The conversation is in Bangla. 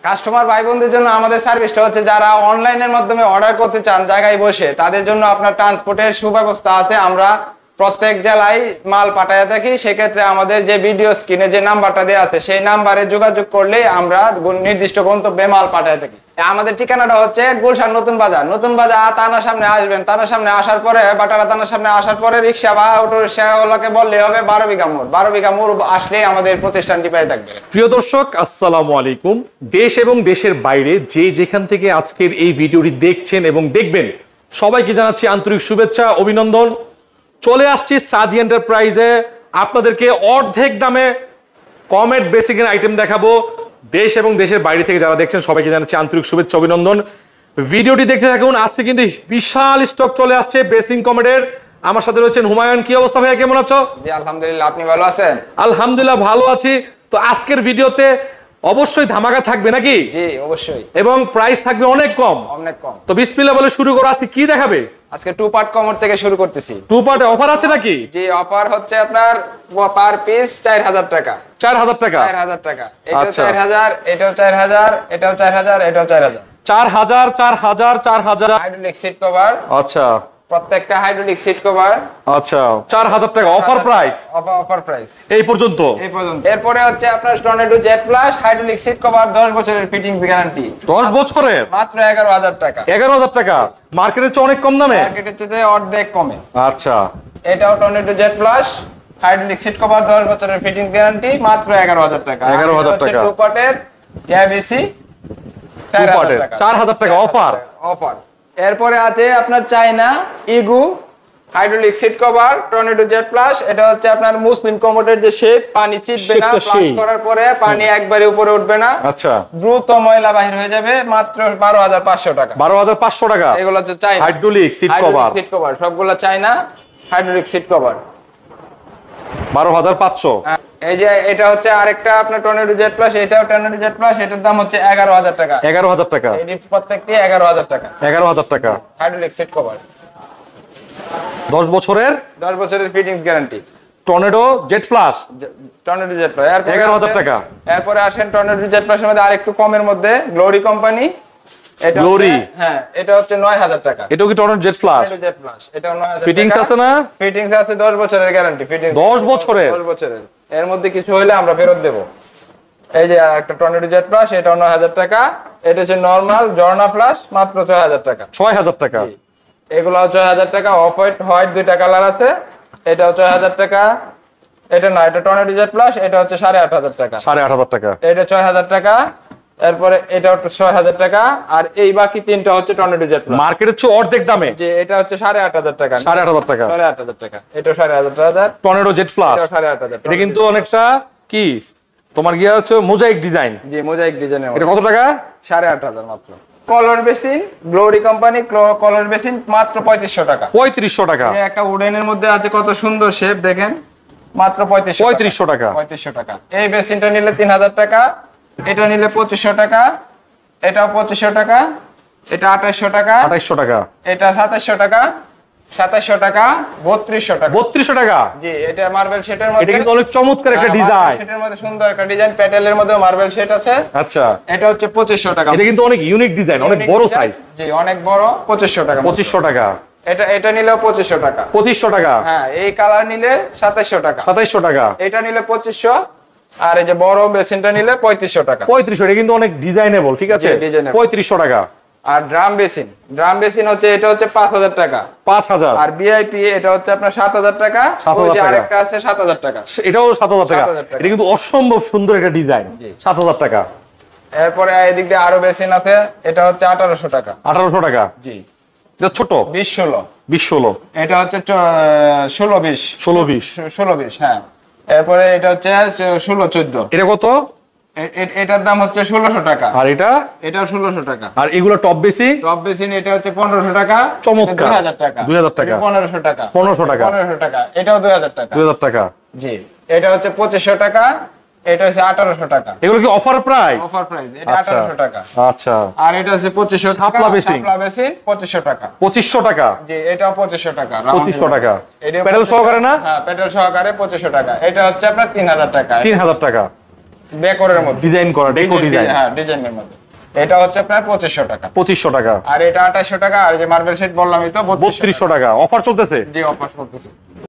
কাস্টমার ভাই বোনদের জন্য আমাদের সার্ভিসটা হচ্ছে যারা অনলাইনের মাধ্যমে অর্ডার করতে চান জায়গায় বসে, তাদের জন্য আপনার ট্রান্সপোর্টের সুব্যবস্থা আছে। আমরা প্রত্যেক জেলায় মাল পাঠায় থাকি। সেক্ষেত্রে আমাদের যে ভিডিও স্ক্রিনে যে নাম্বারটা দেওয়া আছে সেই নাম্বারে যোগাযোগ করলে আমরা নির্দিষ্ট গন্তব্যে মাল পাঠায় থাকি। আমাদের ঠিকানাটা হচ্ছে গুলশান নতুন বাজার। নতুন বাজার থানার সামনে আসবেন। থানার সামনে আসার পরে বাটারা থানার সামনে আসার পরে রিক্সা বা অটো রিক্সাওয়ালাকে বললে হবে 12 বিঘা মোড়। 12 বিঘা মোড় আসলেই আমাদের প্রতিষ্ঠানটি পেয়ে থাকবে। প্রিয় দর্শক, আসসালামু আলাইকুম। দেশ এবং দেশের বাইরে যে যেখান থেকে আজকের এই ভিডিওটি দেখছেন এবং দেখবেন, সবাইকে জানাচ্ছি আন্তরিক শুভেচ্ছা, অভিনন্দন। চলে আসছি সাদি এন্টারপ্রাইজে আপনাদেরকে অর্ধেক দামে কমেট বেসিকের আইটেম দেখাবো। দেশ এবং দেশের বাইরে থেকে যারা দেখছেন সবাইকে জানাচ্ছি আন্তরিক শুভেচ্ছা, অভিনন্দন। ভিডিওটি দেখতে থাকুন। আজকে কিন্তু বিশাল স্টক চলে আসছে বেসিং কমেটের। আমার সাথে রয়েছেন হুমায়ুন। কি অবস্থা ভাইয়া, কেমন আছো? জি আলহামদুলিল্লাহ, আপনি ভালো আছেন? আলহামদুলিল্লাহ ভালো আছি। তো আজকের ভিডিওতে অবশ্যই ধামাকা থাকবে নাকি? জি অবশ্যই, এবং প্রাইস থাকবে অনেক কম। অনেক কম। তো বিসমিল্লাহ বলে শুরু করো। আজকে কি দেখাবে? আজকে 2 পার্ট কমোড থেকে শুরু করতেছি। 2 পার্টে অফার আছে নাকি? জি, অফার হচ্ছে আপনার পার পিস 4000 টাকা। 4000 টাকা? 4000 টাকা। এটাও 4000, এটাও 4000, এটাও 4000, এটাও 4000। 4000 4000 4000 হাইড্রোলিক সিট কভার। আচ্ছা, প্রত্যেকটা হাইড্রোলিক সিট কভার। আচ্ছা, 4000 টাকা অফার প্রাইস। অফার প্রাইস এই পর্যন্ত। এরপরে হচ্ছে আপনার tornado jet plus hydraulic seat cover 10 বছরের ফিটিংস গ্যারান্টি। 10 বছরের মাত্র 11000 টাকা। 11000 টাকা মার্কেটের চেয়ে অনেক কম দামে। মার্কেটের চেয়ে অর্ধেক কমে। আচ্ছা, এটাও tornado jet plus hydraulic seat cover 10 বছরের ফিটিংস গ্যারান্টি, মাত্র 11000 টাকা। 11000 টাকা। 2 পার্টের এবিসি 4000 টাকা অফার। এরপরে আছে আপনার চায়না ইগু hydraulic seat cover tornado jet plus. এটা হচ্ছে আপনার মুসলিম কমোডের যে শেপ, পানি ছিটবে না, ফ্লাশ করার পরে পানি একবারে উপরে উঠবে না। আচ্ছা, দ্রুত ময়লা বাহির হয়ে যাবে। মাত্র 12500 টাকা। 12500 টাকা। এগুলো হচ্ছে চায়না হাইড্রোলিক সিট কভার। সবগুলো চায়না হাইড্রোলিক সিট কভার। 12500। এই যে এটা হচ্ছে আরেকটা আপনার টর্নেডো জেট প্লাস। এটাও টর্নেডো জেট প্লাস। এটার দাম হচ্ছে 11000 টাকা। 11000 টাকা। এই প্রত্যেকটি 11000 টাকা। 11000 টাকা হাইড্রোলিক সিট কভার 10 বছরের fittings guarantee. Tornado jet plus. Tornado jet plus 11000 টাকা। এরপরে আসেন টর্নেডো জেট প্লাসের মধ্যে আরেকটু কমের মধ্যে গ্লোরি কোম্পানি। এটা গ্লোরি, হ্যাঁ, এটা হচ্ছে 9000 টাকা। এটাও কি tornado jet plus? Jet plus, এটাও 9000 টাকা। ফিটিংস আছে না? ফিটিংস আছে, 10 বছরের গ্যারান্টি। ফিটিংস 10 বছরের। এর মধ্যে কিছু হইলে আমরা ফেরত দেব। এই যে একটা টর্নেডো জেট প্লাস, এটাও 9000 টাকা। এটা হচ্ছে নরমাল জর্না প্লাস, মাত্র 6000 টাকা। 6000 টাকা। এগুলো 6000 টাকা। অফ হোয়াইট দুইটা কালার আছে। এটাও 6000 টাকা। এটা না, এটা টর্নেডো জেট প্লাস। এটা হচ্ছে 8500 টাকা। 8500 টাকা। এটা 6000 টাকা। এরপরে এটা হচ্ছে 6000 টাকা। আর এই বাকি তিনটা হচ্ছে টর্নেডো জেট প্লাস, মার্কেটের চেয়ে অর্ধেক দামে। যে এটা হচ্ছে 8500 টাকা। 8500 টাকা। 8500 টাকা। এটা 8500 টর্নেডো জেট প্লাস। এটা 8500। এটা কিন্তু অনেকটা কি তোমার গিয়া হচ্ছে মোজাইক ডিজাইন। জি, মোজাইক ডিজাইনের। এটা কত টাকা? 8500 মাত্র। কলার বেসিন গ্লোরি কোম্পানি কলার বেসিন মাত্র 3500 টাকা। 3500 টাকা। এই একটা উডেনের মধ্যে আছে, কত সুন্দর শেপ দেখেন। মাত্র 3500 টাকা। 3500 টাকা। এই বেসিনটা নিলে 3000 টাকা। এটা নিলে 2500 টাকা। এটাও 2500 টাকা। এটা 2800 টাকা। 2800 টাকা। এটা 2700 টাকা। 2700 টাকা। 3200 টাকা। 3200 টাকা। জি, এটা মার্বেল শেডের মধ্যে। এটা কিন্তু অনেক চমৎকার একটা ডিজাইন। শেডের মধ্যে সুন্দর একটা ডিজাইন, প্যাটেলের মধ্যে মার্বেল শেড আছে। আচ্ছা, এটা হচ্ছে 2500 টাকা। এটা কিন্তু অনেক ইউনিক ডিজাইন, অনেক বড় সাইজ। জি, অনেক বড়। 2500 টাকা। 2500 টাকা। এটা নিলেও 2500 টাকা। 2500 টাকা। হ্যাঁ, এই কালার নিলে 2700 টাকা। 2700 টাকা। এটা নিলে 2500। আর এই যে বড় বেসিনটা নিলে 3500 টাকা। 3500। এটা কিন্তু অনেক ডিজাইনেবল, ঠিক আছে? 3500 টাকা। আর ড্রাম বেসিন হচ্ছে, এটা হচ্ছে 5000 টাকা। 5000। আর ভিআইপি এটা হচ্ছে আপনার 7000 টাকা। 7000 টাকা। আরেকটা আছে 7000 টাকা। এটাও 7000 টাকা। এটা কিন্তু অসম্ভব সুন্দর একটা ডিজাইন। 7000 টাকা। এরপরে এদিক দিয়ে আরো বেসিন আছে। এটা হচ্ছে 1800 টাকা। 1800 টাকা। জি, এটা ছোট 20-16। 20-16। এটা হচ্ছে 16-20। 16-20। হ্যাঁ। এরপরে এটা হচ্ছে 16-14। এটা কত? এটার দাম হচ্ছে 1600 টাকা। আর এটাও 1600 টাকা। আর এগুলো টপ বেসিন এটা হচ্ছে 1500 টাকা। চমৎকার। 2000 টাকা। 2000 টাকা। 1500 টাকা। 1500 টাকা। 1500 টাকা। এটাও 2000 টাকা। 2000 টাকা। জি, এটা হচ্ছে 2500 টাকা। এটা হচ্ছে 1800 টাকা। এগুলো কি অফার প্রাইস? Offer price. এটা 1800 টাকা। আচ্ছা। আর এটা হচ্ছে 2500 টাকা। সাপলা বেসিন 2500 টাকা। 2500 টাকা। জি, এটাও 2500 টাকা। 2500 টাকা। এটা প্যাডেল সহকারে না? হ্যাঁ, প্যাডেল সহকারে 2500 টাকা। এটা হচ্ছে আপনার 3000 টাকা। 3000 টাকা। ডেকোরের মধ্যে ডিজাইন করা, ডেকো ডিজাইন। হ্যাঁ, ডিজাইনের মধ্যে। এটা হচ্ছে আপনার 2500 টাকা। 2500 টাকা। আর এটা 2800 টাকা। আর যে মার্বেল সেট বললামই তো 3200 টাকা। অফার চলতেছে? জি, অফার চলতেছে।